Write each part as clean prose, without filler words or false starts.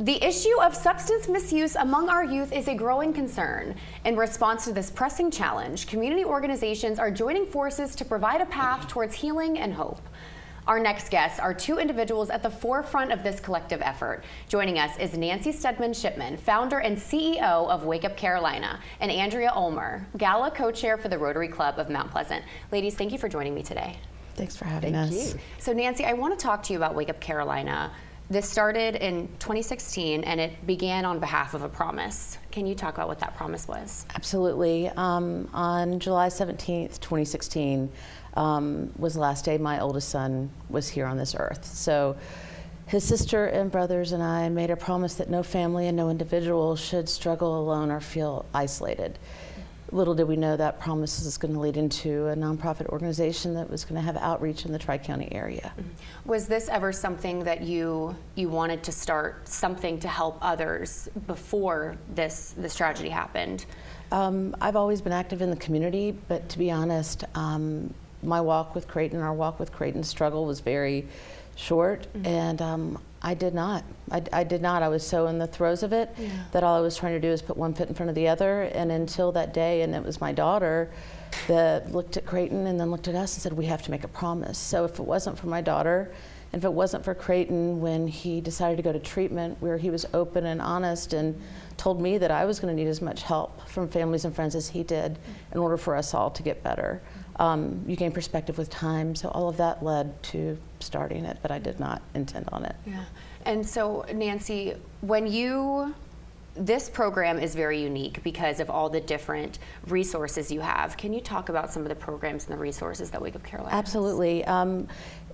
The issue of substance misuse among our youth is a growing concern. In response to this pressing challenge, community organizations are joining forces to provide a path towards healing and hope. Our next guests are two individuals at the forefront of this collective effort. Joining us is Nanci Shipman, founder and CEO of Wake Up Carolina, and Andrea Ulmer, Gala Co-Chair for the Rotary Club of Mount Pleasant. Ladies, thank you for joining me today. Thanks for having us. Thank you. So Nanci, I want to talk to you about Wake Up Carolina. This started in 2016 and it began on behalf of a promise. Can you talk about what that promise was? Absolutely. On July 17th, 2016 was the last day my oldest son was here on this earth. So his sister and brothers and I made a promise that no family and no individual should struggle alone or feel isolated. Little did we know that promise was going to lead into a nonprofit organization that was going to have outreach in the Tri-County area. Was this ever something that you wanted to start something to help others before this tragedy happened? I've always been active in the community, but to be honest, my walk with Creighton, our walk with Creighton's struggle was very short, and I did not. I did not. I was so in the throes of it that all I was trying to do is put one foot in front of the other, and until that day, and it was my daughter that looked at Creighton and then looked at us and said, we have to make a promise. So if it wasn't for my daughter, and if it wasn't for Creighton when he decided to go to treatment, where he was open and honest and told me that I was going to need as much help from families and friends as he did in order for us all to get better. You gain perspective with time, so all of that led to starting it, but I did not intend on it. Yeah. And so, Nanci, this program is very unique because of all the different resources you have. Can you talk about some of the programs and the resources that Wake Up Carolina has? Absolutely.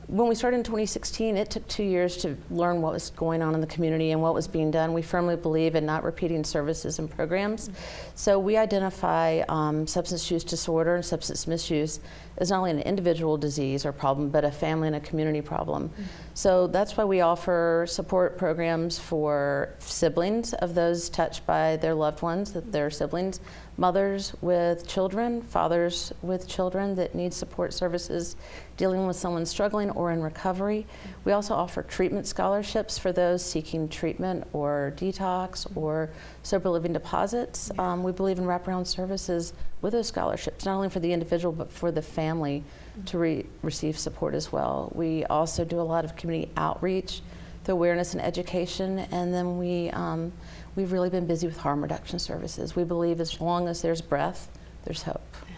When we started in 2016, it took 2 years to learn what was going on in the community and what was being done. We firmly believe in not repeating services and programs. So we identify substance use disorder and substance misuse as not only an individual disease or problem, but a family and a community problem. So that's why we offer support programs for siblings of those touched by their loved ones, their siblings, mothers with children, fathers with children that need support services dealing with someone struggling or in recovery. We also offer treatment scholarships for those seeking treatment or detox or sober living deposits. We believe in wraparound services with those scholarships, not only for the individual but for the family to receive support as well. We also do a lot of community outreach through awareness and education, and then we've really been busy with harm reduction services. We believe as long as there's breath, there's hope. Yeah.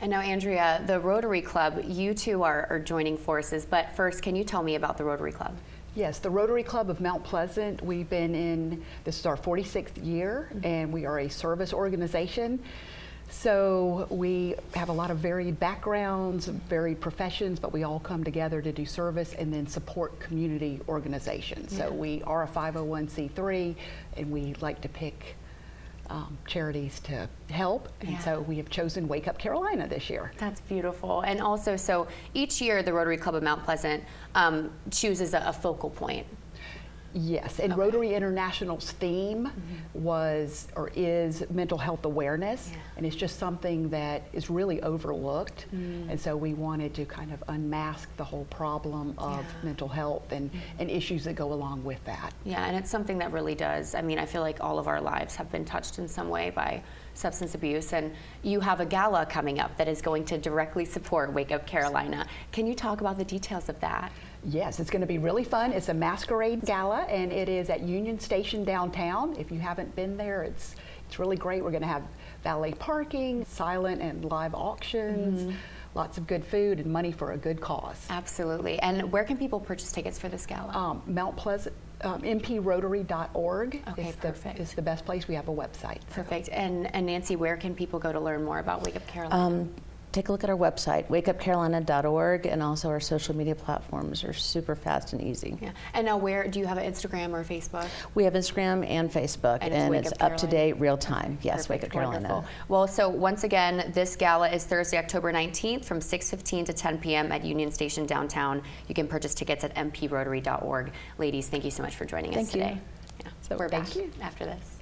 And now, Andrea, the Rotary Club, you two are joining forces, but first, can you tell me about the Rotary Club? Yes, the Rotary Club of Mount Pleasant, we've been in, this is our 46th year, and we are a service organization. So we have a lot of varied backgrounds, varied professions, but we all come together to do service and then support community organizations. So we are a 501c3, and we like to pick charities to help, and so we have chosen Wake Up Carolina this year. That's beautiful. And also, so each year the Rotary Club of Mount Pleasant chooses a focal point. Yes, and Rotary International's theme was or is mental health awareness, and it's just something that is really overlooked, and so we wanted to kind of unmask the whole problem of mental health and issues that go along with that. Yeah, and it's something that really does. I mean, I feel like all of our lives have been touched in some way by substance abuse, and you have a gala coming up that is going to directly support Wake Up Carolina. Can you talk about the details of that? Yes, it's going to be really fun. It's a masquerade gala, and it is at Union Station downtown. If you haven't been there, it's really great. We're going to have valet parking, silent and live auctions, lots of good food, and money for a good cause. Absolutely. And where can people purchase tickets for this gala? Mount Pleasant, mprotary.org is the best place. We have a website. Perfect. And Nanci, where can people go to learn more about Wake Up Carolina? Take a look at our website, wakeupcarolina.org, and also our social media platforms are super fast and easy. Yeah. And now do you have an Instagram or Facebook? We have Instagram and Facebook, and it's up to date, real time. Yes, Perfect. Wake Up Carolina. Wonderful. Well, so once again, this gala is Thursday, October 19th from 6:15 to 10 p.m. at Union Station downtown. You can purchase tickets at mprotary.org. Ladies, thank you so much for joining us today. Thank you. Yeah. So we're back after this.